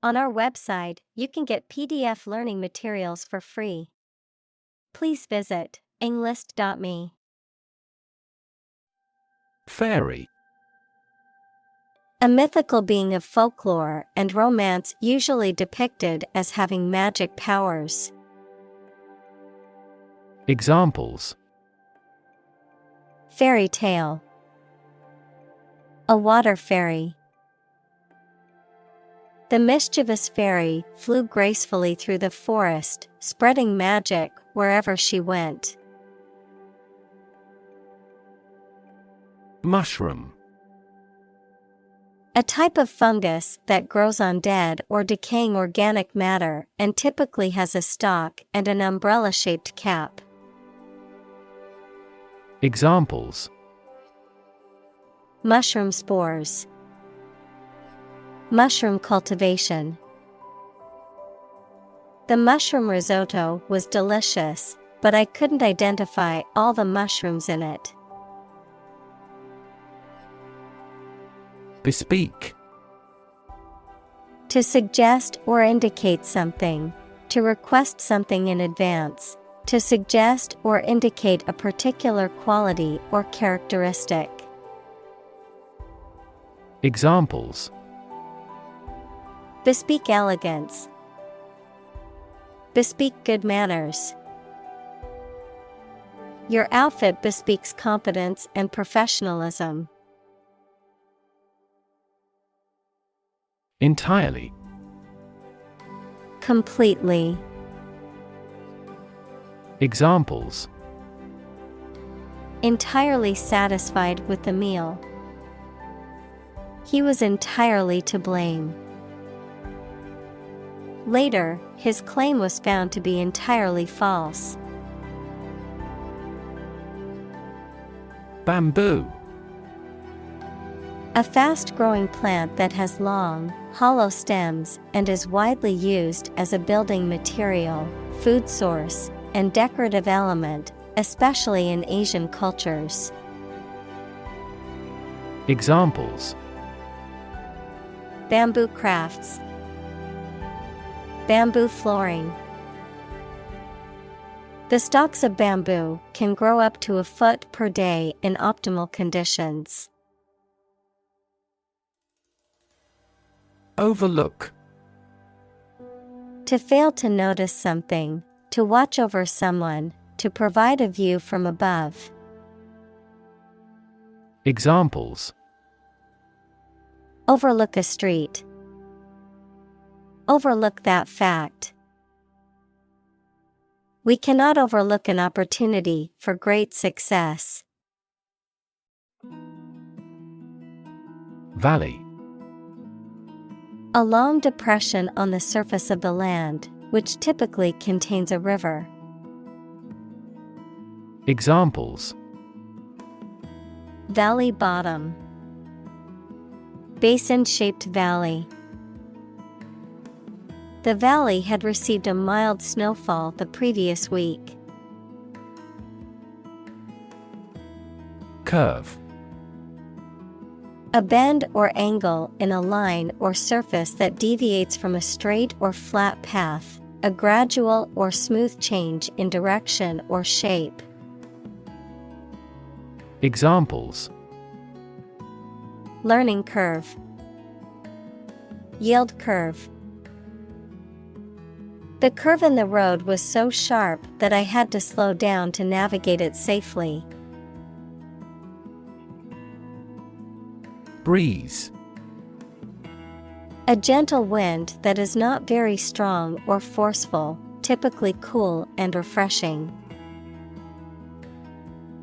On our website, you can get PDF learning materials for free. Please visit englist.me. Fairy. A mythical being of folklore and romance usually depicted as having magic powers. Examples: Fairy tale. A water fairy. The mischievous fairy flew gracefully through the forest, spreading magic wherever she went. Mushroom. A type of fungus that grows on dead or decaying organic matter and typically has a stalk and an umbrella-shaped cap. Examples: Mushroom spores. Mushroom cultivation. The mushroom risotto was delicious, but I couldn't identify all the mushrooms in it. Bespeak. To suggest or indicate something. To request something in advance. To suggest or indicate a particular quality or characteristic. Examples: Bespeak elegance. Bespeak good manners. Your outfit bespeaks competence and professionalism. Entirely. Completely. Examples: Entirely satisfied with the meal. He was entirely to blame. Later, his claim was found to be entirely false. Bamboo. A fast-growing plant that has long, hollow stems and is widely used as a building material, food source, and decorative element, especially in Asian cultures. Examples: Bamboo crafts. Bamboo flooring. The stalks of bamboo can grow up to a foot per day in optimal conditions. Overlook. To fail to notice something, to watch over someone, to provide a view from above. Examples: Overlook a street. Overlook that fact. We cannot overlook an opportunity for great success. Valley. A long depression on the surface of the land, which typically contains a river. Examples: Valley bottom. Basin-shaped valley. The valley had received a mild snowfall the previous week. Curve. A bend or angle in a line or surface that deviates from a straight or flat path, a gradual or smooth change in direction or shape. Examples: Learning curve. Yield curve. The curve in the road was so sharp that I had to slow down to navigate it safely. Breeze. A gentle wind that is not very strong or forceful, typically cool and refreshing.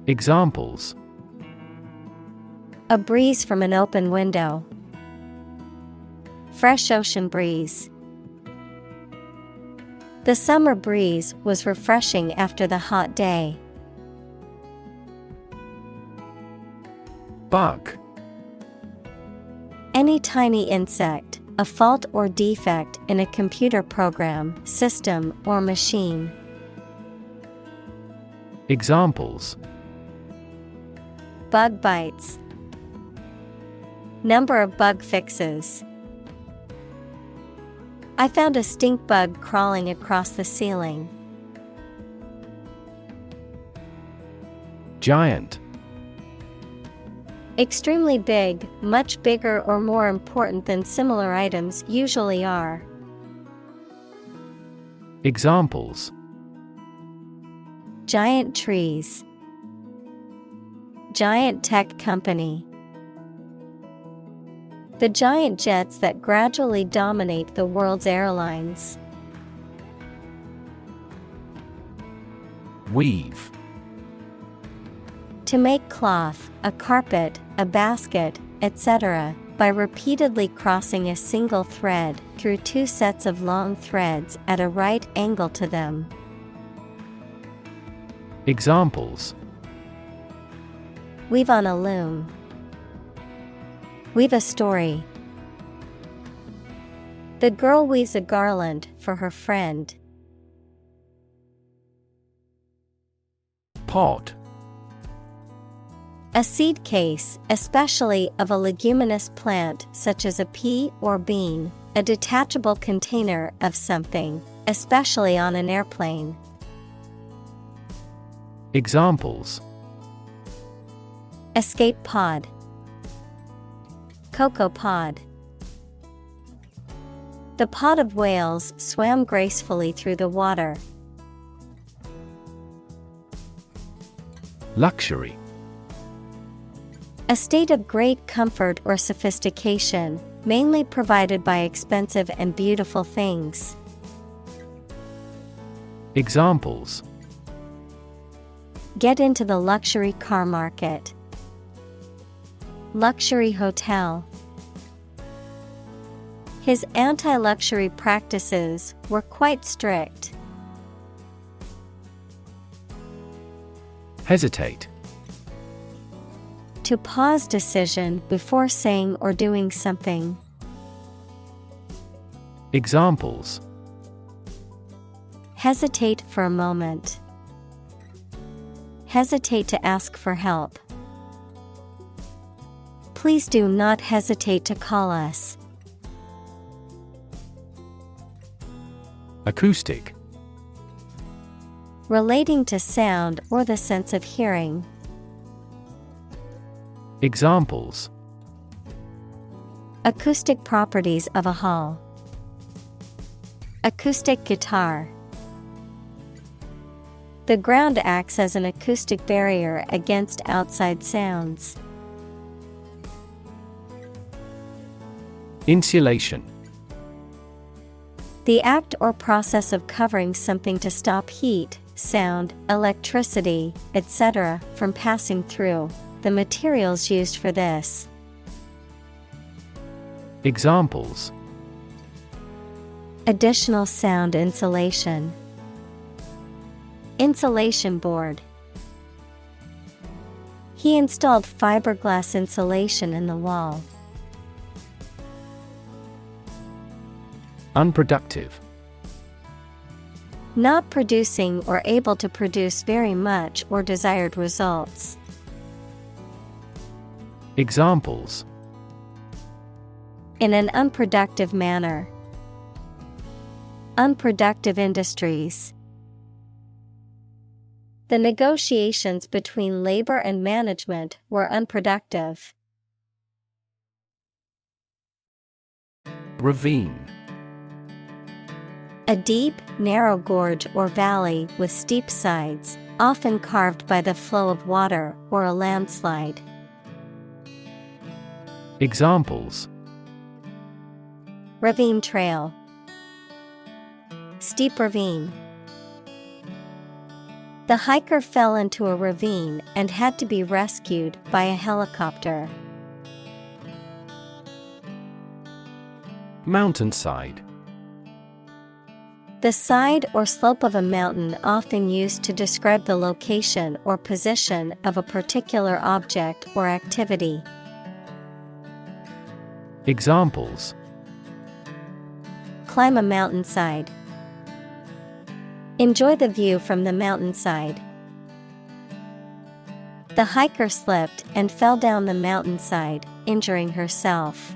Examples: A breeze from an open window. Fresh ocean breeze. The summer breeze was refreshing after the hot day. Bug. Any tiny insect, a fault or defect in a computer program, system, or machine. Examples: Bug bites. Number of bug fixes. I found a stink bug crawling across the ceiling. Giant. Extremely big, much bigger or more important than similar items usually are. Examples: Giant trees. Giant tech company. The giant jets that gradually dominate the world's airlines. Weave. To make cloth, a carpet, a basket, etc., by repeatedly crossing a single thread through two sets of long threads at a right angle to them. Examples: Weave on a loom. Weave a story. The girl weaves a garland for her friend. Pod. A seed case, especially of a leguminous plant such as a pea or bean, a detachable container of something, especially on an airplane. Examples: Escape pod. Cocoa pod. The pod of whales swam gracefully through the water. Luxury. A state of great comfort or sophistication, mainly provided by expensive and beautiful things. Examples: Get into the luxury car market. Luxury hotel. His anti-luxury practices were quite strict. Hesitate. To pause decision before saying or doing something. Examples: Hesitate for a moment. Hesitate to ask for help. Please do not hesitate to call us. Acoustic. Relating to sound or the sense of hearing. Examples: Acoustic properties of a hall. Acoustic guitar. The ground acts as an acoustic barrier against outside sounds. Insulation. The act or process of covering something to stop heat, sound, electricity, etc. from passing through. The materials used for this. Examples: Additional sound insulation. Insulation board. He installed fiberglass insulation in the wall. Unproductive. Not producing or able to produce very much or desired results. Examples: In an unproductive manner. Unproductive industries. The negotiations between labor and management were unproductive. Ravine. A deep, narrow gorge or valley with steep sides, often carved by the flow of water or a landslide. Examples: Ravine trail. Steep ravine. The hiker fell into a ravine and had to be rescued by a helicopter. Mountainside. The side or slope of a mountain, often used to describe the location or position of a particular object or activity. Examples: Climb a mountainside. Enjoy the view from the mountainside. The hiker slipped and fell down the mountainside, injuring herself.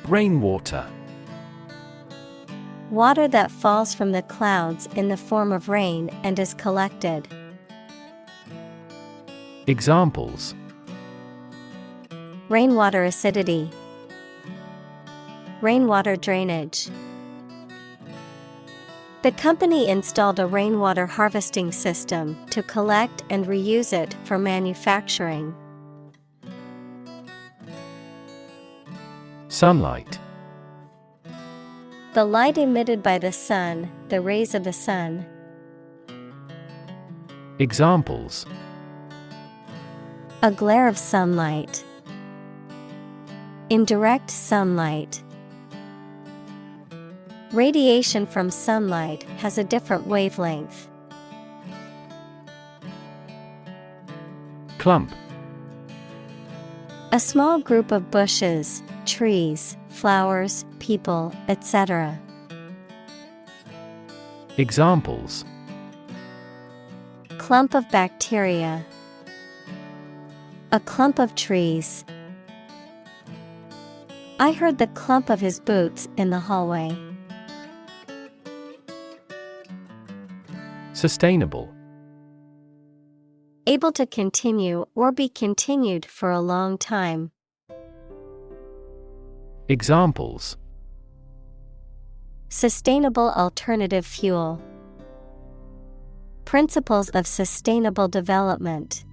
Rainwater. Water that falls from the clouds in the form of rain and is collected. Examples: Rainwater acidity, rainwater drainage. The company installed a rainwater harvesting system to collect and reuse it for manufacturing. Sunlight. The light emitted by the sun, the rays of the sun. Examples: A glare of sunlight, indirect sunlight. Radiation from sunlight has a different wavelength. Clump. A small group of bushes, trees, flowers, people, etc. Examples: Clump of bacteria, a clump of trees. I heard the clump of his boots in the hallway. Sustainable. Able to continue or be continued for a long time. Examples: Sustainable alternative fuel. Principles of sustainable development.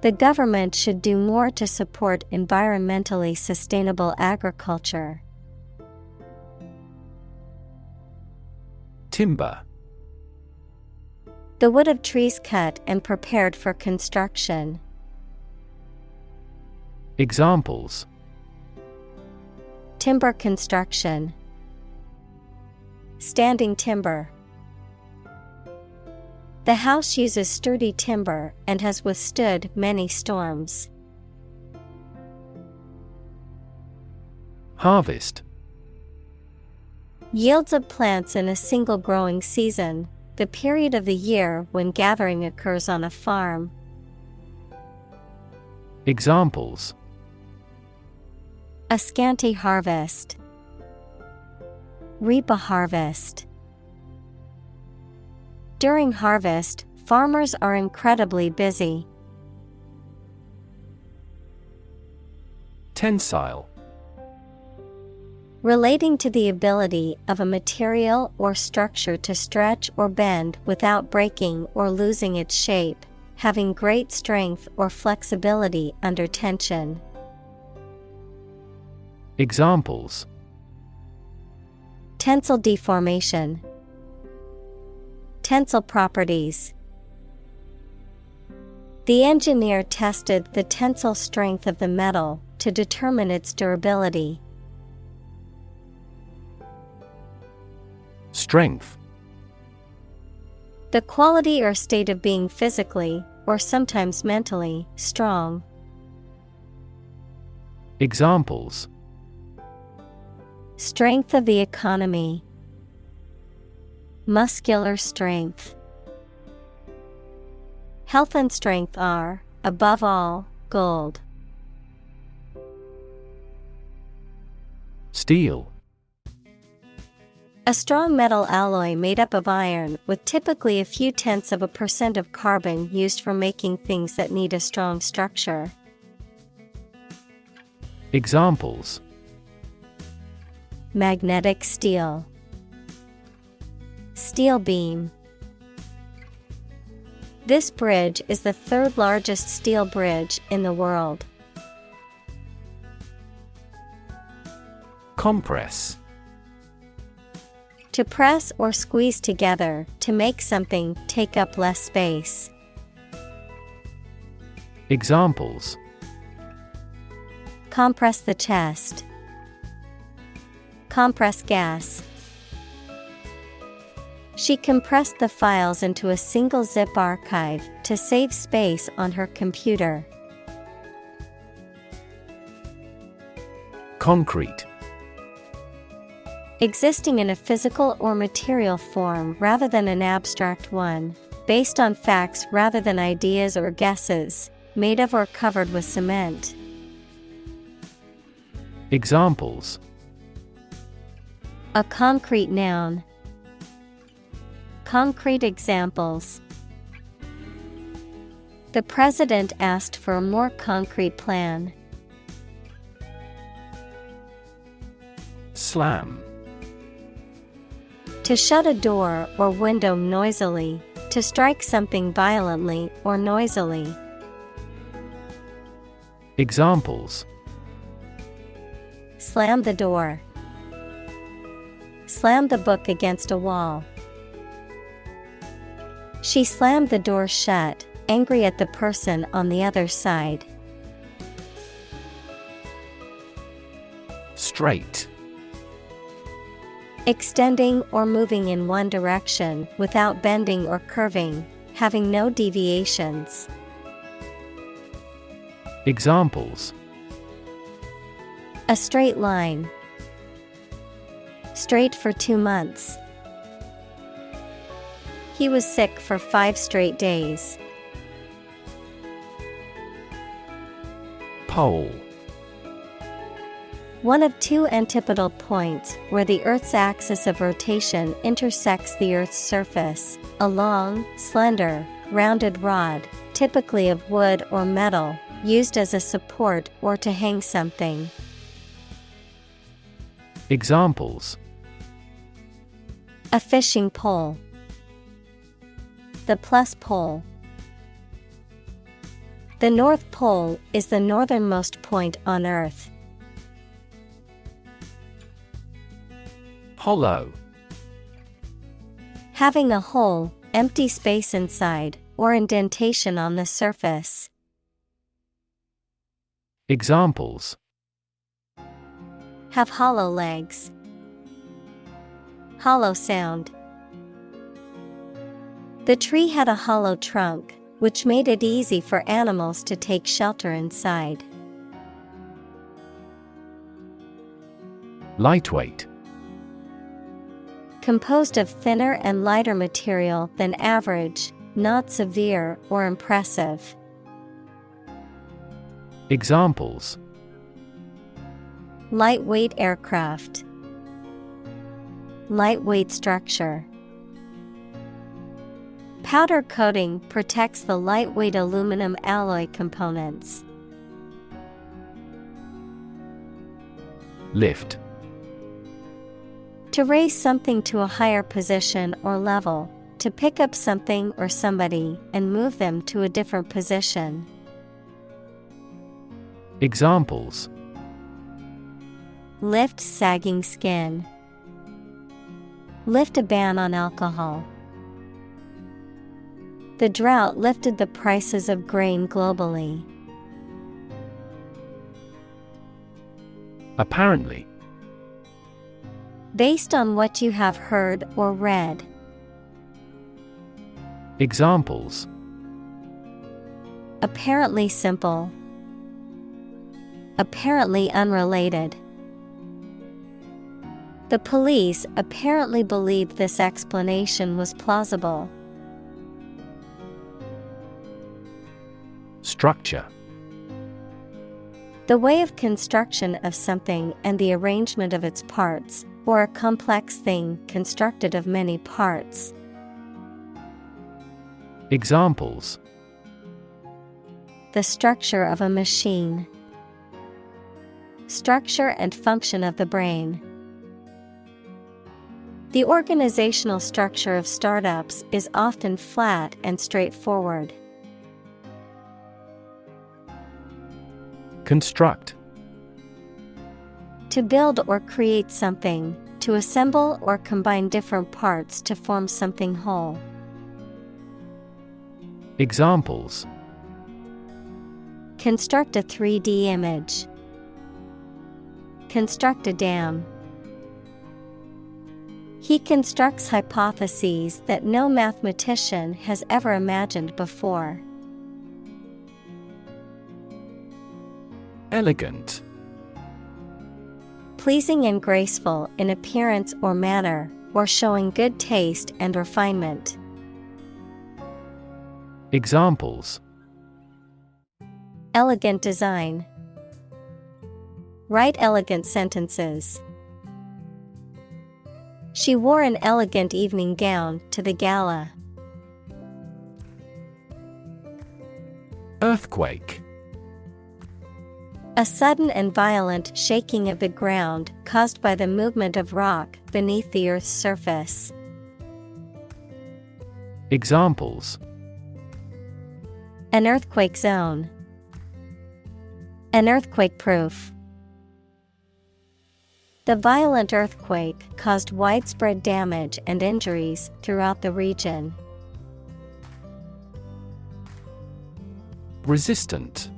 The government should do more to support environmentally sustainable agriculture. Timber. The wood of trees cut and prepared for construction. Examples: Timber construction. Standing timber. The house uses sturdy timber and has withstood many storms. Harvest. Yields of plants in a single growing season, the period of the year when gathering occurs on a farm. Examples: A scanty harvest. Reap a harvest. During harvest, farmers are incredibly busy. Tensile. Relating to the ability of a material or structure to stretch or bend without breaking or losing its shape, having great strength or flexibility under tension. Examples: Tensile deformation. Tensile properties. The engineer tested the tensile strength of the metal to determine its durability. Strength. The quality or state of being physically, or sometimes mentally, strong. Examples: Strength of the economy. Muscular strength. Health and strength are, above all, gold. Steel. A strong metal alloy made up of iron with typically a few tenths of a % of carbon used for making things that need a strong structure. Examples: Magnetic steel. Steel beam. This bridge is the third largest steel bridge in the world. Compress. To press or squeeze together to make something take up less space. Examples: Compress the chest. Compress gas. She compressed the files into a single zip archive to save space on her computer. Concrete. Existing in a physical or material form rather than an abstract one, based on facts rather than ideas or guesses, made of or covered with cement. Examples: A concrete noun. Concrete examples. The president asked for a more concrete plan. Slam. To shut a door or window noisily, to strike something violently or noisily. Examples: Slam the door. Slam the book against a wall. She slammed the door shut, angry at the person on the other side. Straight. Extending or moving in one direction without bending or curving, having no deviations. Examples: A straight line. Straight for 2 months. He was sick for 5 straight days. Pole. One of 2 antipodal points where the Earth's axis of rotation intersects the Earth's surface, a long, slender, rounded rod, typically of wood or metal, used as a support or to hang something. Examples: A fishing pole. The plus pole. The North Pole is the northernmost point on Earth. Hollow. Having a hole, empty space inside, or indentation on the surface. Examples: Have hollow legs. Hollow sound. The tree had a hollow trunk, which made it easy for animals to take shelter inside. Lightweight. Composed of thinner and lighter material than average, not severe or impressive. Examples: Lightweight aircraft. Lightweight structure. Powder coating protects the lightweight aluminum alloy components. Lift. To raise something to a higher position or level, to pick up something or somebody and move them to a different position. Examples: Lift sagging skin. Lift a ban on alcohol. The drought lifted the prices of grain globally. Apparently. Based on what you have heard or read. Examples: Apparently simple. Apparently unrelated. The police apparently believed this explanation was plausible. Structure. The way of construction of something and the arrangement of its parts, or a complex thing constructed of many parts. Examples: The structure of a machine. Structure and function of the brain. The organizational structure of startups is often flat and straightforward. Construct. To build or create something, to assemble or combine different parts to form something whole. Examples: Construct a 3D image. Construct a dam. He constructs hypotheses that no mathematician has ever imagined before. Elegant. Pleasing and graceful in appearance or manner, or showing good taste and refinement. Examples: Elegant design. Write elegant sentences. She wore an elegant evening gown to the gala. Earthquake. A sudden and violent shaking of the ground caused by the movement of rock beneath the Earth's surface. Examples: An earthquake zone. An earthquake-proof. The violent earthquake caused widespread damage and injuries throughout the region. Resistant.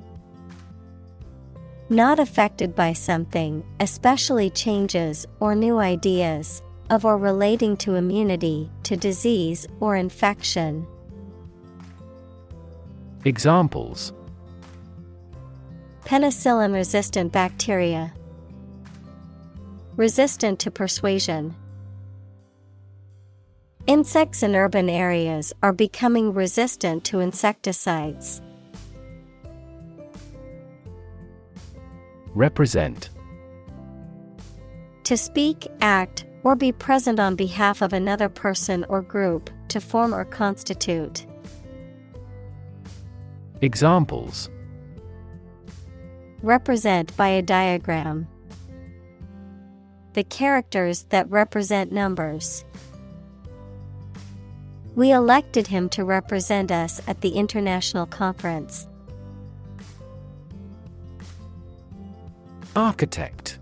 Not affected by something, especially changes or new ideas, of or relating to immunity to disease or infection. Examples: Penicillin-resistant bacteria. Resistant to persuasion. Insects in urban areas are becoming resistant to insecticides. Represent. To speak, act, or be present on behalf of another person or group, to form or constitute. Examples: Represent by a diagram. The characters that represent numbers. We elected him to represent us at the international conference. Architect.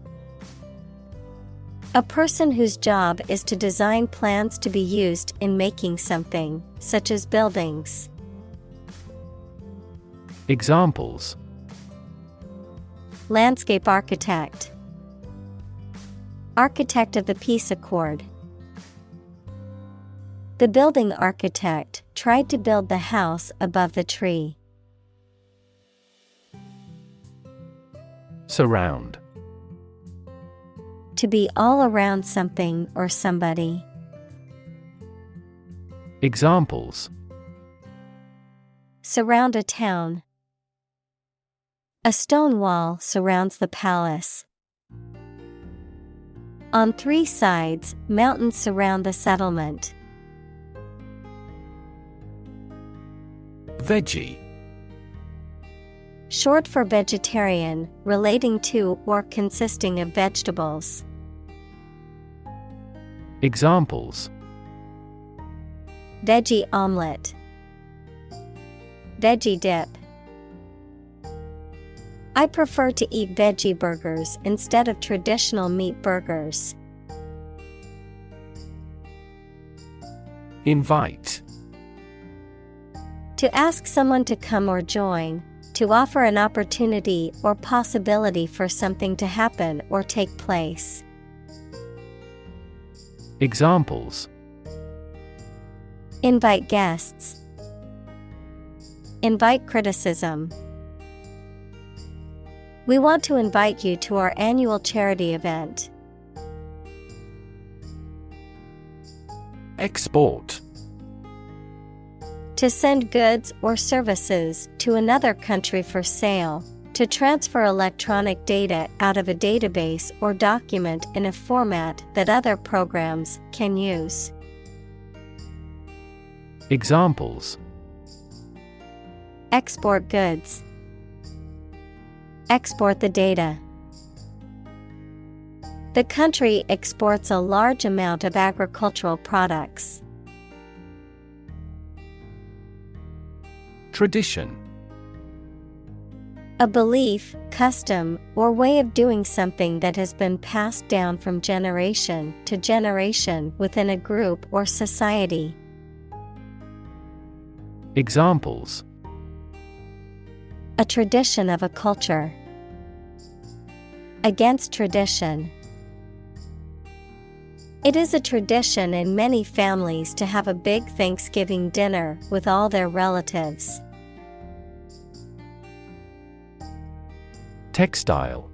A person whose job is to design plans to be used in making something, such as buildings. Examples: Landscape architect. Architect of the peace accord. The building architect tried to build the house above the tree. Surround. To be all around something or somebody. Examples: Surround a town. A stone wall surrounds the palace. On 3 sides, mountains surround the settlement. Veggie. Short for vegetarian, relating to or consisting of vegetables. Examples: Veggie omelet. Veggie dip. I prefer to eat veggie burgers instead of traditional meat burgers. Invite. To ask someone to come or join, to offer an opportunity or possibility for something to happen or take place. Examples: Invite guests. Invite criticism. We want to invite you to our annual charity event. Export. To send goods or services to another country for sale, to transfer electronic data out of a database or document in a format that other programs can use. Examples: Export goods. Export the data. The country exports a large amount of agricultural products. Tradition. A belief, custom, or way of doing something that has been passed down from generation to generation within a group or society. Examples: A tradition of a culture. Against tradition. It is a tradition in many families to have a big Thanksgiving dinner with all their relatives. Textile.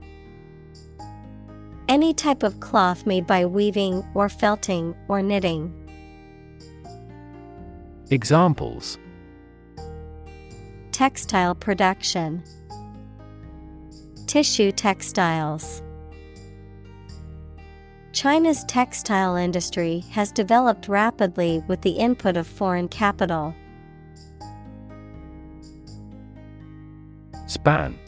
Any type of cloth made by weaving or felting or knitting. Examples: Textile production. Tissue textiles. China's textile industry has developed rapidly with the input of foreign capital. Span.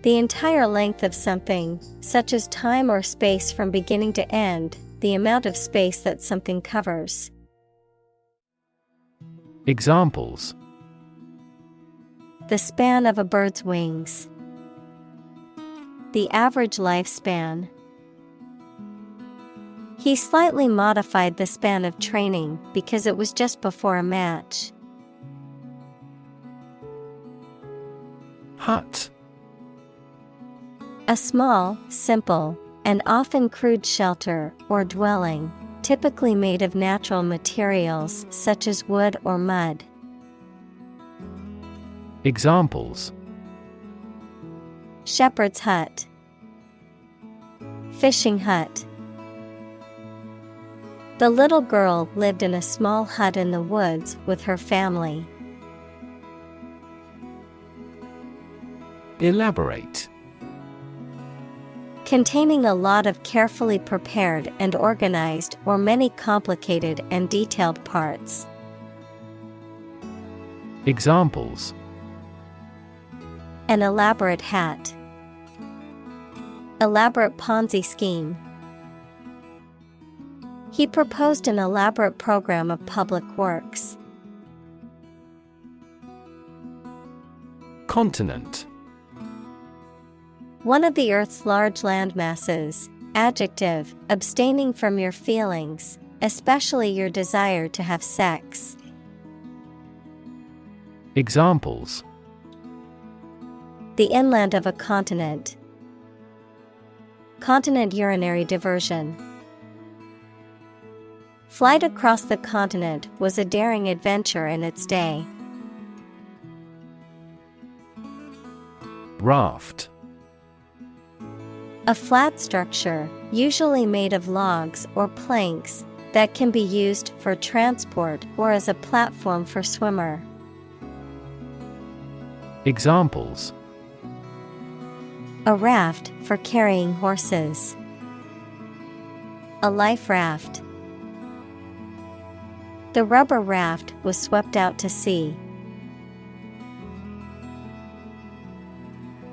The entire length of something, such as time or space from beginning to end, the amount of space that something covers. Examples: The span of a bird's wings. The average lifespan. He slightly modified the span of training because it was just before a match. Hut. A small, simple, and often crude shelter or dwelling, typically made of natural materials such as wood or mud. Examples: Shepherd's hut. Fishing hut. The little girl lived in a small hut in the woods with her family. Elaborate. Containing a lot of carefully prepared and organized or many complicated and detailed parts. Examples: An elaborate hat. Elaborate Ponzi scheme. He proposed an elaborate program of public works. Continent. One of the Earth's large landmasses. Adjective, abstaining from your feelings, especially your desire to have sex. Examples: The inland of a continent. Continent urinary diversion. Flight across the continent was a daring adventure in its day. Raft. A flat structure, usually made of logs or planks, that can be used for transport or as a platform for swimmer. Examples: A raft for carrying horses. A life raft. The rubber raft was swept out to sea.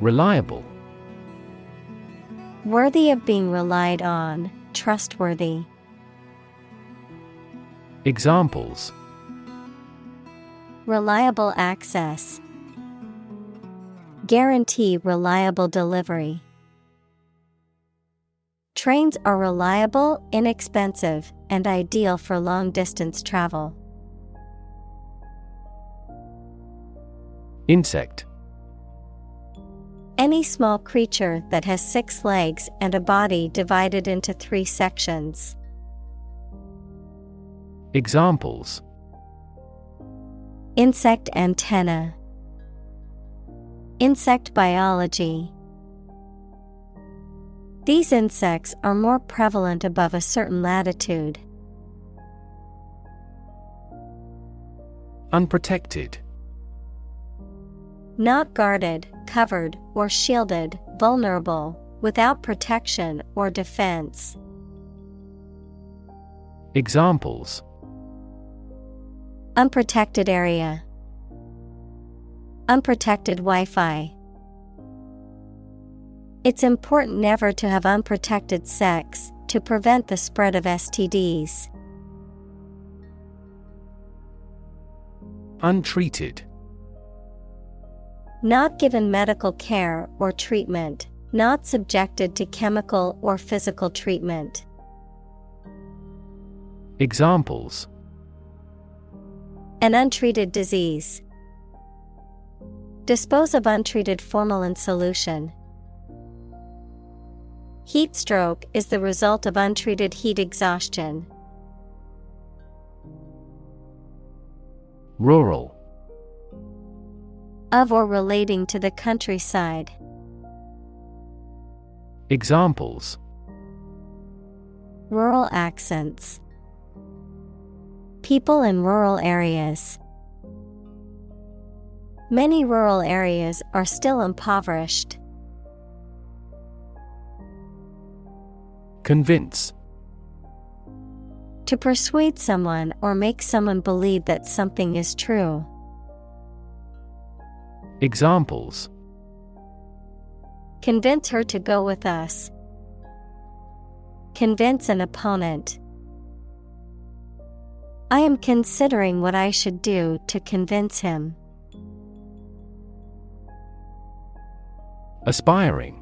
Reliable. Worthy of being relied on, trustworthy. Examples: Reliable access. Guarantee reliable delivery. Trains are reliable, inexpensive, and ideal for long-distance travel. Insect. Any small creature that has 6 legs and a body divided into 3 sections. Examples: Insect antenna. Insect biology. These insects are more prevalent above a certain latitude. Unprotected. Not guarded, covered, or shielded, vulnerable, without protection or defense. Examples: Unprotected area. Unprotected Wi-Fi. It's important never to have unprotected sex to prevent the spread of STDs. Untreated. Not given medical care or treatment, not subjected to chemical or physical treatment. Examples: An untreated disease. Dispose of untreated formalin solution. Heat stroke is the result of untreated heat exhaustion. Rural. Of or relating to the countryside. Examples: Rural accents. People in rural areas. Many rural areas are still impoverished. Convince. To persuade someone or make someone believe that something is true. Examples. Convince her to go with us. Convince an opponent. I am considering what I should do to convince him. Aspiring.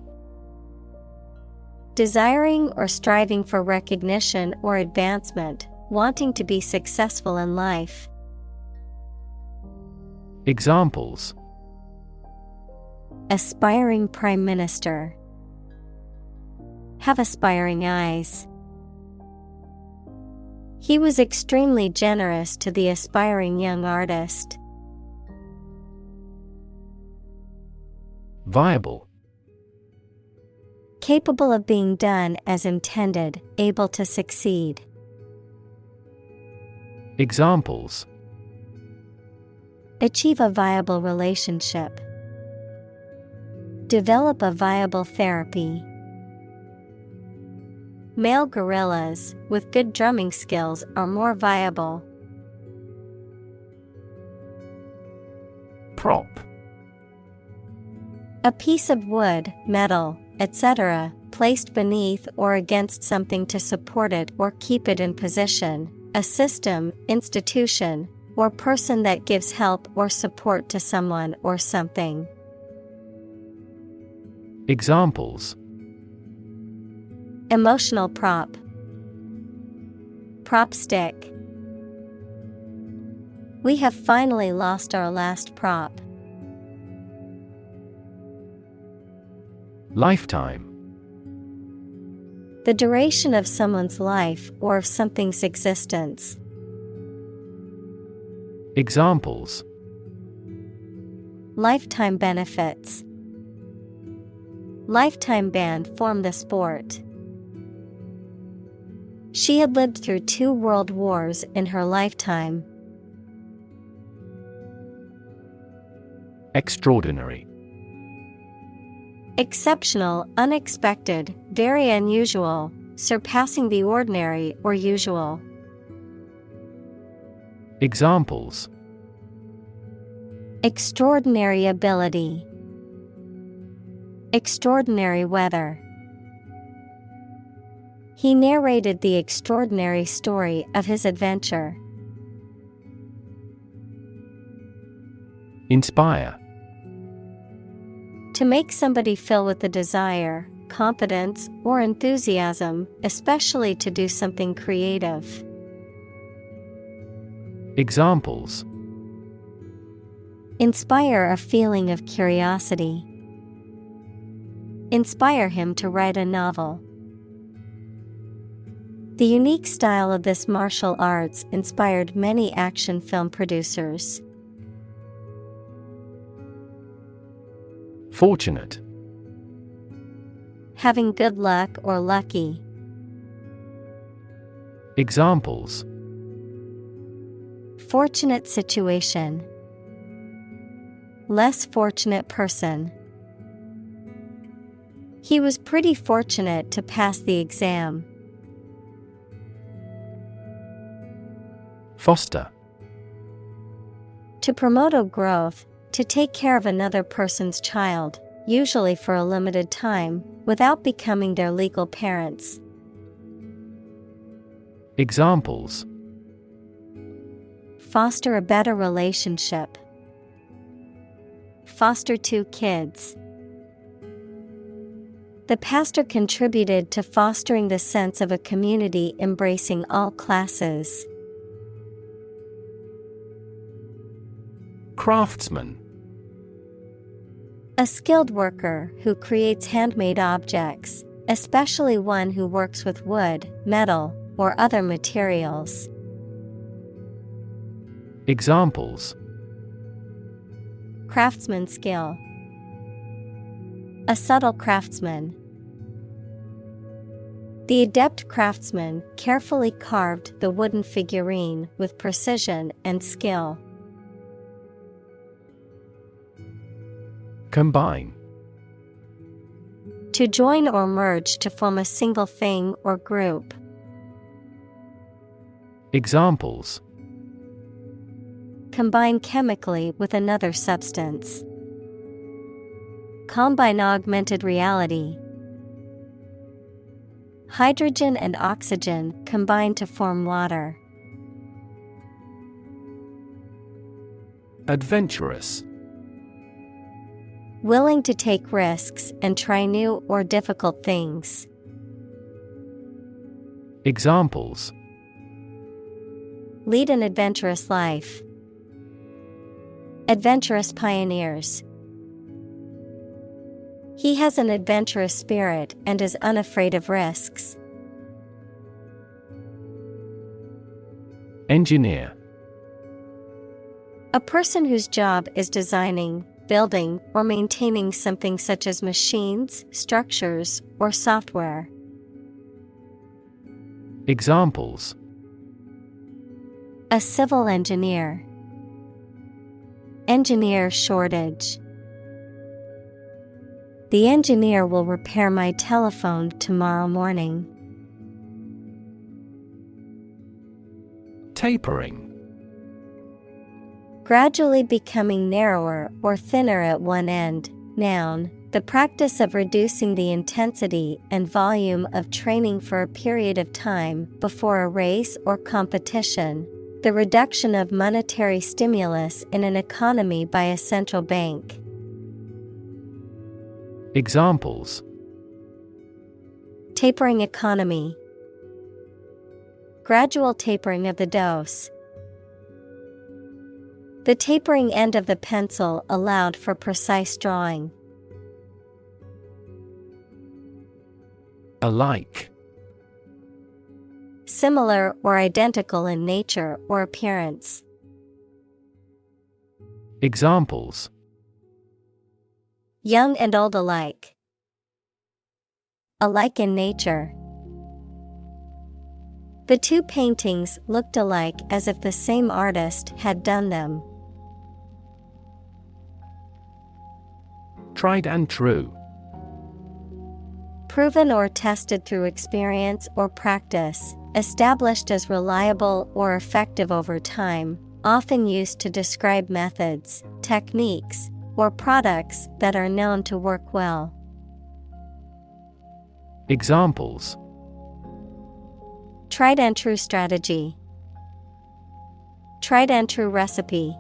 Desiring or striving for recognition or advancement, wanting to be successful in life. Examples. Aspiring prime minister. Have aspiring eyes. He was extremely generous to the aspiring young artist. Viable. Capable of being done as intended, able to succeed. Examples. Achieve a viable relationship. Develop a viable therapy. Male gorillas with good drumming skills are more viable. Prop. A piece of wood, metal, etc., placed beneath or against something to support it or keep it in position, a system, institution, or person that gives help or support to someone or something. Examples. Emotional prop. Prop stick. We have finally lost our last prop. Lifetime. The duration of someone's life or of something's existence. Examples. Lifetime benefits. Lifetime ban formed the sport. She had lived through 2 world wars in her lifetime. Extraordinary. Exceptional, unexpected, very unusual, surpassing the ordinary or usual. Examples. Extraordinary ability. Extraordinary weather. He narrated the extraordinary story of his adventure. Inspire. To make somebody feel with the desire, confidence, or enthusiasm, especially to do something creative. Examples. Inspire a feeling of curiosity. Inspire him to write a novel. The unique style of this martial arts inspired many action film producers. Fortunate. Having good luck or lucky. Examples. Fortunate situation. Less fortunate person. He was pretty fortunate to pass the exam. Foster. To promote a growth, to take care of another person's child, usually for a limited time, without becoming their legal parents. Examples. Foster a better relationship. Foster 2 kids. The pastor contributed to fostering the sense of a community embracing all classes. Craftsman. A skilled worker who creates handmade objects, especially one who works with wood, metal, or other materials. Examples. Craftsman skill. A subtle craftsman. The adept craftsman carefully carved the wooden figurine with precision and skill. Combine. To join or merge to form a single thing or group. Examples: Combine chemically with another substance. Combine augmented reality. Hydrogen and oxygen combine to form water. Adventurous. Willing to take risks and try new or difficult things. Examples: Lead an adventurous life. Adventurous pioneers. He has an adventurous spirit and is unafraid of risks. Engineer. A person whose job is designing, building, or maintaining something such as machines, structures, or software. Examples: A civil engineer. Engineer shortage. The engineer will repair my telephone tomorrow morning. Tapering. Gradually becoming narrower or thinner at one end. Noun, the practice of reducing the intensity and volume of training for a period of time before a race or competition. The reduction of monetary stimulus in an economy by a central bank. Examples: Tapering economy. Gradual tapering of the dose. The tapering end of the pencil allowed for precise drawing. Alike. Similar or identical in nature or appearance. Examples: Young and old alike. Alike in nature. The two paintings looked alike as if the same artist had done them. Tried and true. Proven or tested through experience or practice, established as reliable or effective over time, often used to describe methods, techniques, or products that are known to work well. Examples: Tried and true strategy. Tried and true recipe.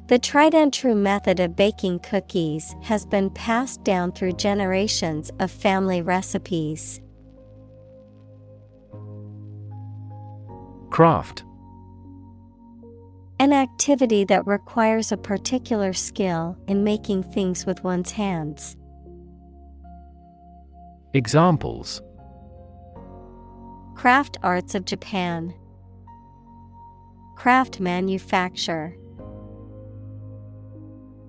The tried and true method of baking cookies has been passed down through generations of family recipes. Craft. An activity that requires a particular skill in making things with one's hands. Examples: Craft arts of Japan. Craft manufacture.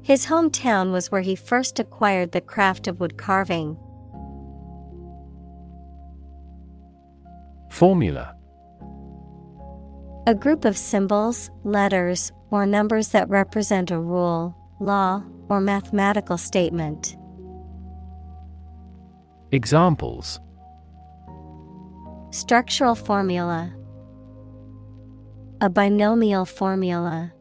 His hometown was where he first acquired the craft of wood carving. Formula. A group of symbols, letters, or numbers that represent a rule, law, or mathematical statement. Examples: Structural formula. A binomial formula.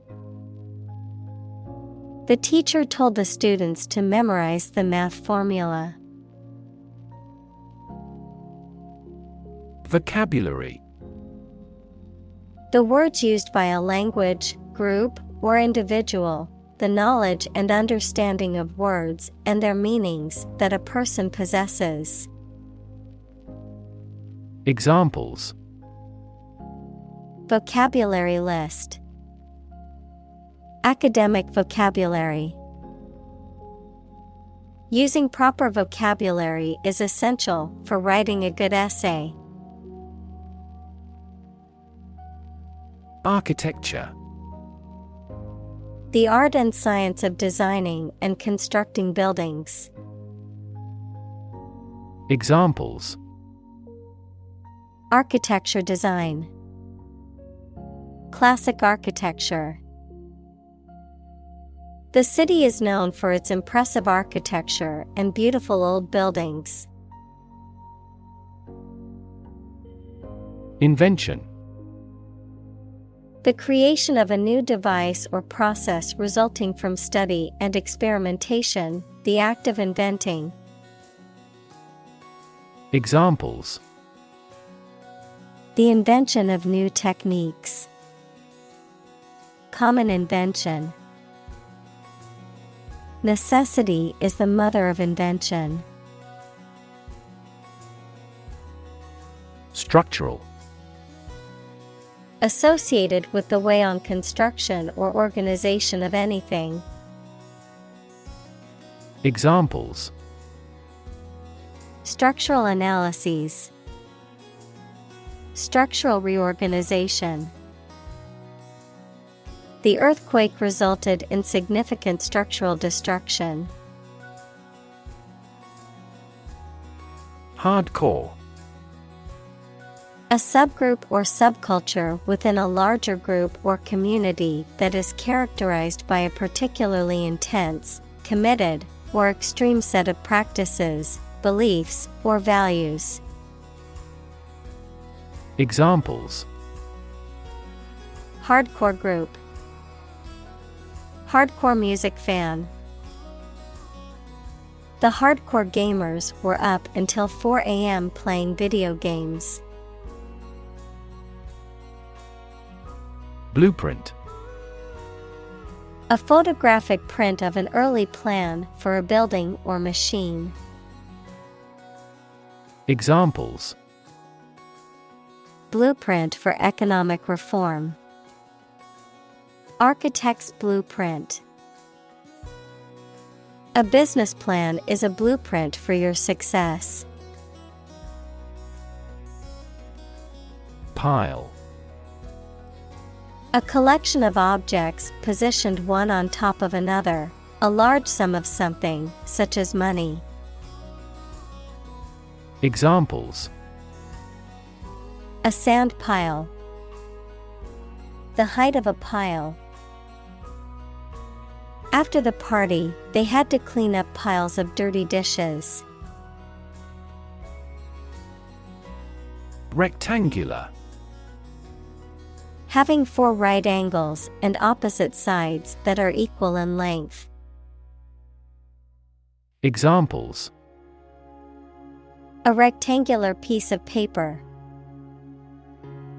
The teacher told the students to memorize the math formula. Vocabulary. The words used by a language, group, or individual, the knowledge and understanding of words and their meanings that a person possesses. Examples: Vocabulary list. Academic vocabulary. Using proper vocabulary is essential for writing a good essay. Architecture. The art and science of designing and constructing buildings. Examples: Architecture design. Classic architecture. The city is known for its impressive architecture and beautiful old buildings. Invention. The creation of a new device or process resulting from study and experimentation, the act of inventing. Examples. The invention of new techniques. Common invention. Necessity is the mother of invention. Structural. Associated with the way on construction or organization of anything. Examples. Structural analyses. Structural reorganization. The earthquake resulted in significant structural destruction. Hardcore. A subgroup or subculture within a larger group or community that is characterized by a particularly intense, committed, or extreme set of practices, beliefs, or values. Examples. Hardcore group. Hardcore music fan. The hardcore gamers were up until 4 a.m. playing video games. Blueprint. A photographic print of an early plan for a building or machine. Examples. Blueprint for economic reform. Architect's blueprint. A business plan is a blueprint for your success. Pile. A collection of objects positioned one on top of another, a large sum of something, such as money. Examples. A sand pile. The height of a pile. After the party, they had to clean up piles of dirty dishes. Rectangular. Having 4 right angles and opposite sides that are equal in length. Examples. A rectangular piece of paper.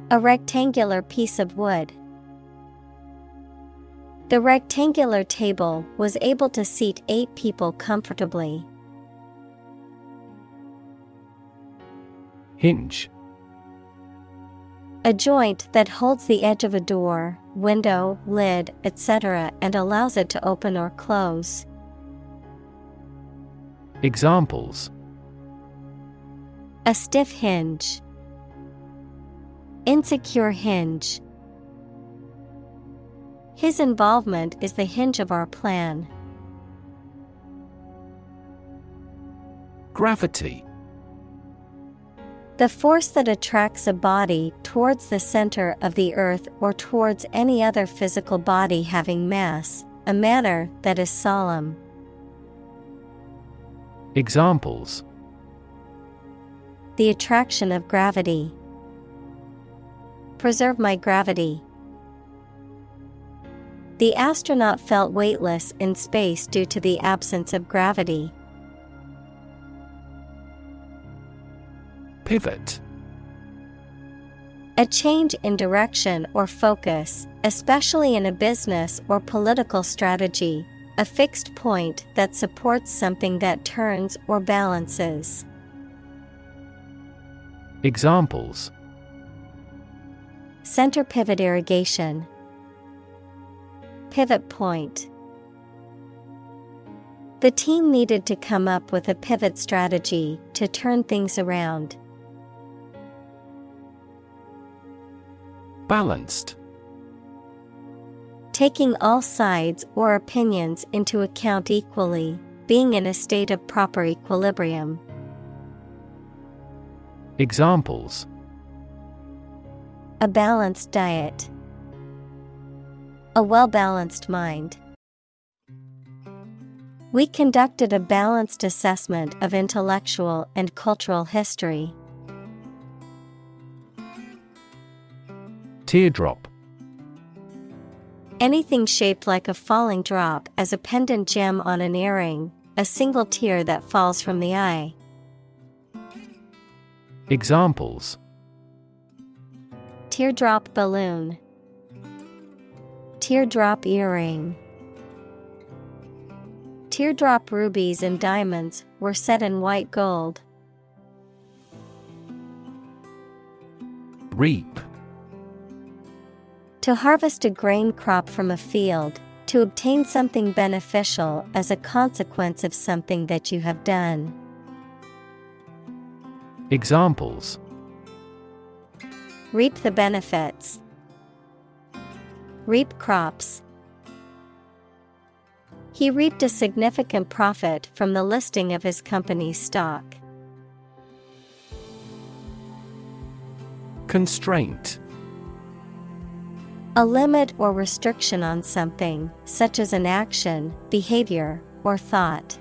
A rectangular piece of wood. The rectangular table was able to seat 8 people comfortably. Hinge. A joint that holds the edge of a door, window, lid, etc. and allows it to open or close. Examples. A stiff hinge. Insecure hinge. His involvement is the hinge of our plan. Gravity. The force that attracts a body towards the center of the earth or towards any other physical body having mass, a manner that is solemn. Examples. The attraction of gravity. Preserve my gravity. The astronaut felt weightless in space due to the absence of gravity. Pivot. A change in direction or focus, especially in a business or political strategy, a fixed point that supports something that turns or balances. Examples. Center pivot irrigation. Pivot point. The team needed to come up with a pivot strategy to turn things around. Balanced. Taking all sides or opinions into account equally, being in a state of proper equilibrium. Examples. A balanced diet. A well-balanced mind. We conducted a balanced assessment of intellectual and cultural history. Teardrop. Anything shaped like a falling drop, as a pendant gem on an earring, a single tear that falls from the eye. Examples: Teardrop balloon, teardrop earring. Teardrop rubies and diamonds were set in white gold. Reap. To harvest a grain crop from a field, to obtain something beneficial as a consequence of something that you have done. Examples: Reap the benefits. Reap crops. He reaped a significant profit from the listing of his company's stock. Constraint. A limit or restriction on something, such as an action, behavior, or thought.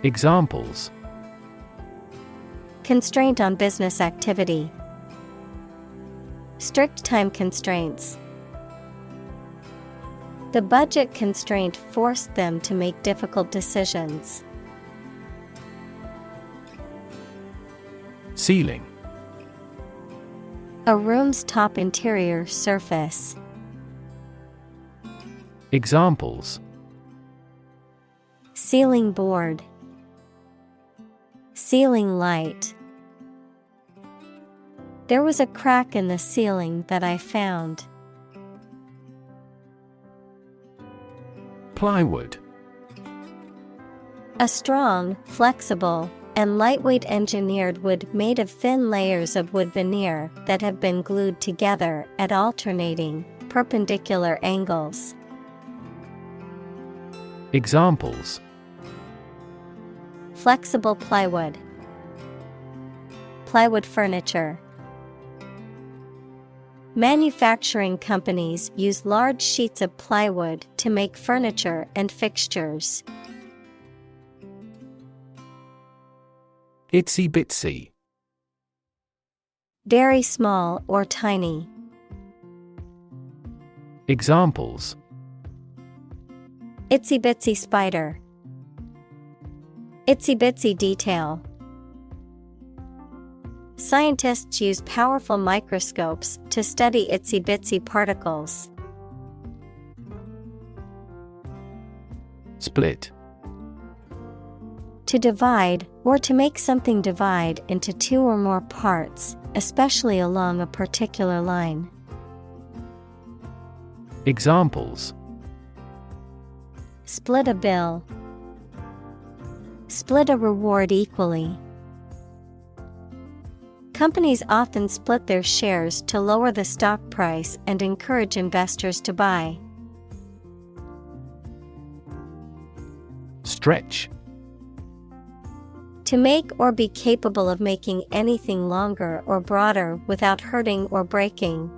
Examples: Constraint on business activity. Strict time constraints. The budget constraint forced them to make difficult decisions. Ceiling. A room's top interior surface. Examples: Ceiling board. Ceiling light. There was a crack in the ceiling that I found. Plywood. A strong, flexible, and lightweight engineered wood made of thin layers of wood veneer that have been glued together at alternating, perpendicular angles. Examples: Flexible plywood. Plywood furniture. Manufacturing companies use large sheets of plywood to make furniture and fixtures. Itsy bitsy. Very small or tiny. Examples: Itsy bitsy spider. Itsy bitsy detail. Scientists use powerful microscopes to study itsy bitsy particles. Split. To divide, or to make something divide into two or more parts, especially along a particular line. Examples: Split a bill. Split a reward equally. Companies often split their shares to lower the stock price and encourage investors to buy. Stretch. To make or be capable of making anything longer or broader without hurting or breaking.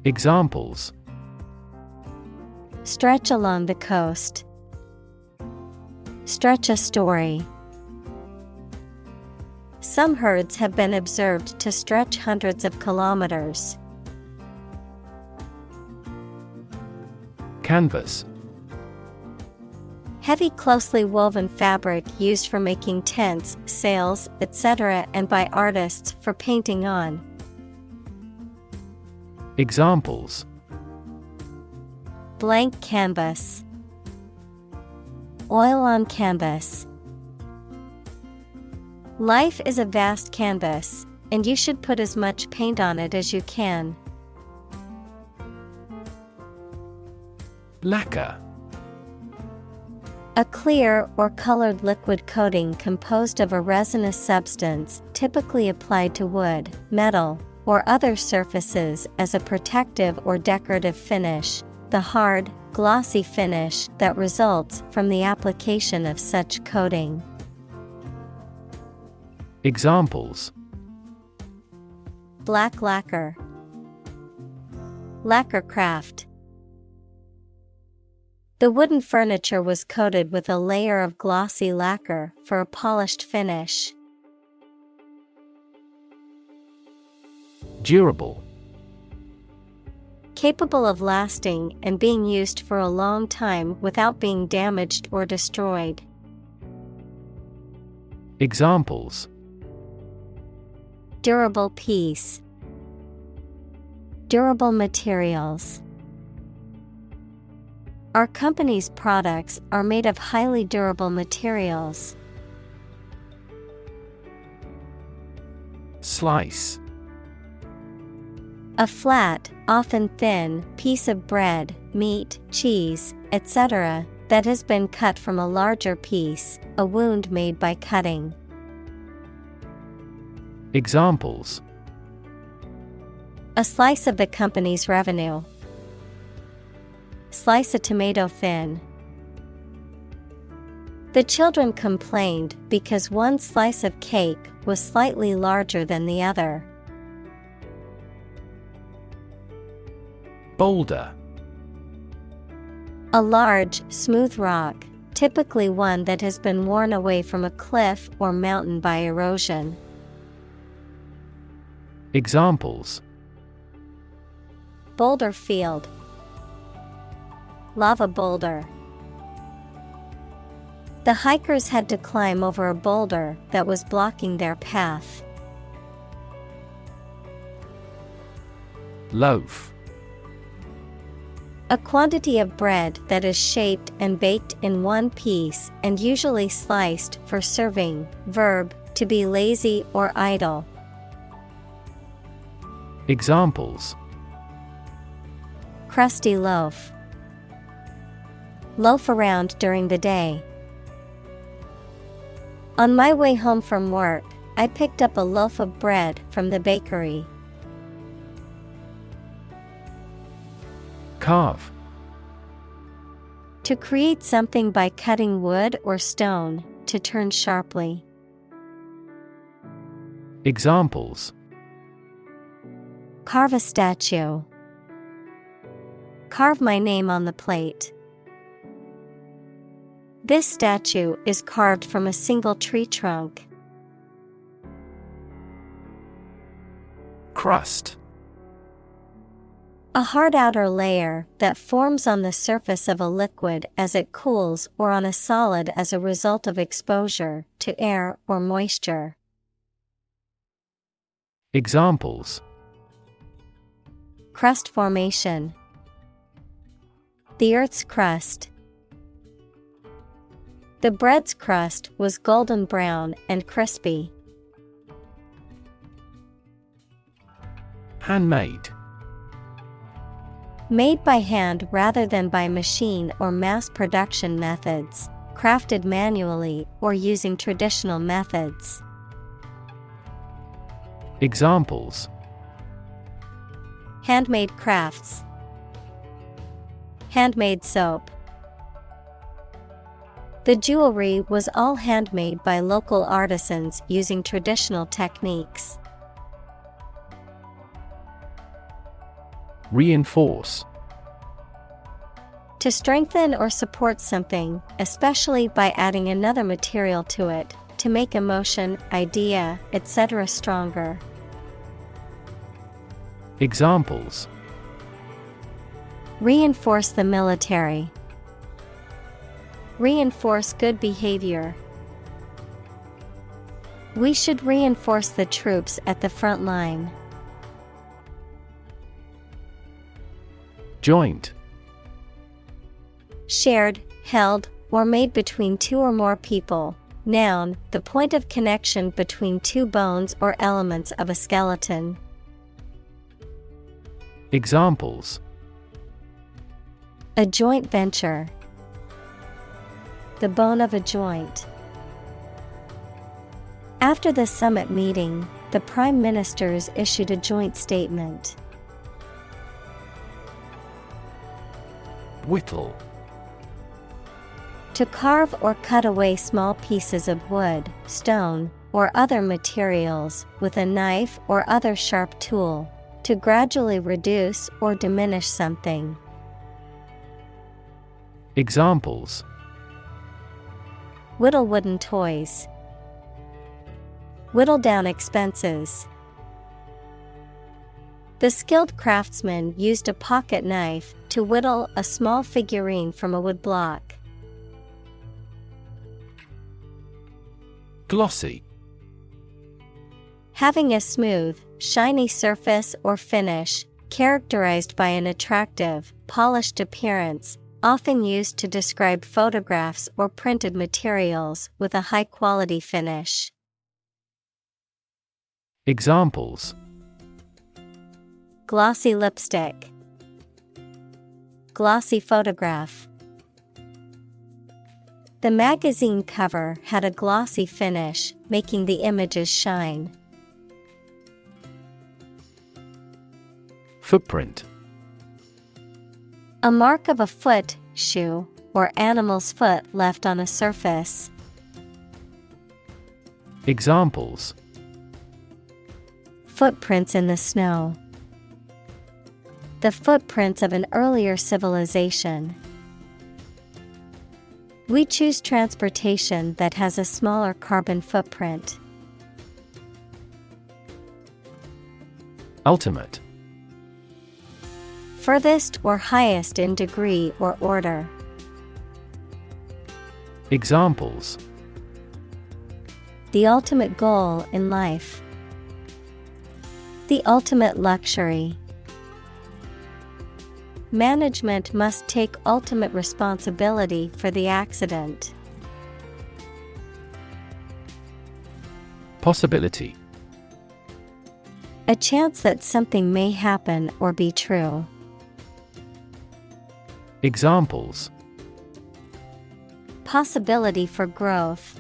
Examples: Stretch along the coast. Stretch a story. Some herds have been observed to stretch hundreds of kilometers. Canvas. Heavy, closely woven fabric used for making tents, sails, etc., and by artists for painting on. Examples: Blank canvas. Oil on canvas. Life is a vast canvas, and you should put as much paint on it as you can. Lacquer. A clear or colored liquid coating composed of a resinous substance typically applied to wood, metal, or other surfaces as a protective or decorative finish, the hard, glossy finish that results from the application of such coating. Examples: Black lacquer. Lacquer craft. The wooden furniture was coated with a layer of glossy lacquer for a polished finish. Durable. Capable of lasting and being used for a long time without being damaged or destroyed. Examples: Durable piece. Durable materials. Our company's products are made of highly durable materials. Slice. A flat, often thin, piece of bread, meat, cheese, etc., that has been cut from a larger piece, a wound made by cutting. Examples: A slice of the company's revenue. Slice a tomato thin. The children complained because one slice of cake was slightly larger than the other. Boulder. A large, smooth rock, typically one that has been worn away from a cliff or mountain by erosion. Examples: Boulder field. Lava boulder. The hikers had to climb over a boulder that was blocking their path. Loaf. A quantity of bread that is shaped and baked in one piece and usually sliced for serving. Verb, to be lazy or idle. Examples: Crusty loaf. Loaf around during the day. On my way home from work, I picked up a loaf of bread from the bakery. Carve. To create something by cutting wood or stone, to turn sharply. Examples: Carve a statue. Carve my name on the plate. This statue is carved from a single tree trunk. Crust. A hard outer layer that forms on the surface of a liquid as it cools or on a solid as a result of exposure to air or moisture. Examples: Crust formation. The Earth's crust. The bread's crust was golden brown and crispy. Handmade. Made by hand rather than by machine or mass production methods, crafted manually or using traditional methods. Examples: Handmade crafts. Handmade soap. The jewelry was all handmade by local artisans using traditional techniques. Reinforce. To strengthen or support something, especially by adding another material to it, to make a motion, idea, etc. stronger. Examples: Reinforce the military. Reinforce good behavior. We should reinforce the troops at the front line. Joint. Shared, held, or made between two or more people. Noun, the point of connection between two bones or elements of a skeleton. Examples: A joint venture. The bone of a joint. After the summit meeting, the prime ministers issued a joint statement. Whittle. To carve or cut away small pieces of wood, stone, or other materials with a knife or other sharp tool, to gradually reduce or diminish something. Examples: whittle wooden toys, whittle down expenses. The skilled craftsman used a pocket knife to whittle a small figurine from a wood block. Glossy. Having a smooth, shiny surface or finish, characterized by an attractive, polished appearance, often used to describe photographs or printed materials with a high-quality finish. Examples: glossy lipstick, glossy photograph. The magazine cover had a glossy finish, making the images shine. Footprint. A mark of a foot, shoe, or animal's foot left on a surface. Examples: footprints in the snow, the footprints of an earlier civilization. We choose transportation that has a smaller carbon footprint. Ultimate. Furthest or highest in degree or order. Examples: the ultimate goal in life, the ultimate luxury. Management must take ultimate responsibility for the accident. Possibility. A chance that something may happen or be true. Examples: possibility for growth,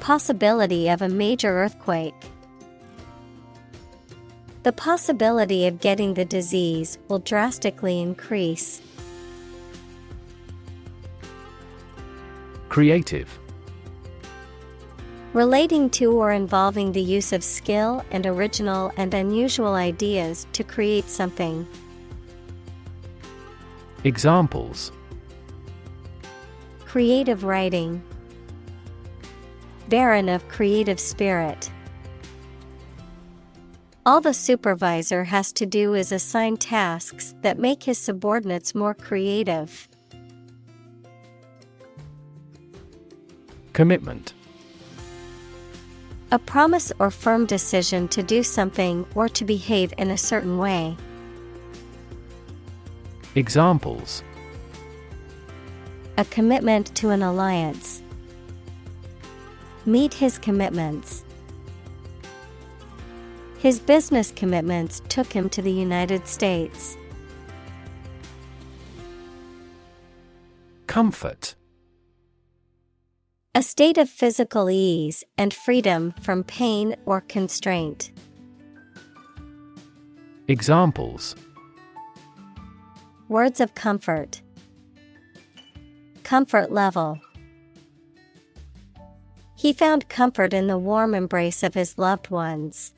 possibility of a major earthquake. The possibility of getting the disease will drastically increase. Creative. Relating to or involving the use of skill and original and unusual ideas to create something. Examples: creative writing, barren of creative spirit. All the supervisor has to do is assign tasks that make his subordinates more creative. Commitment. A promise or firm decision to do something or to behave in a certain way. Examples: a commitment to an alliance. Meet his commitments. His business commitments took him to the United States. Comfort. A state of physical ease and freedom from pain or constraint. Examples: words of comfort, comfort level. He found comfort in the warm embrace of his loved ones.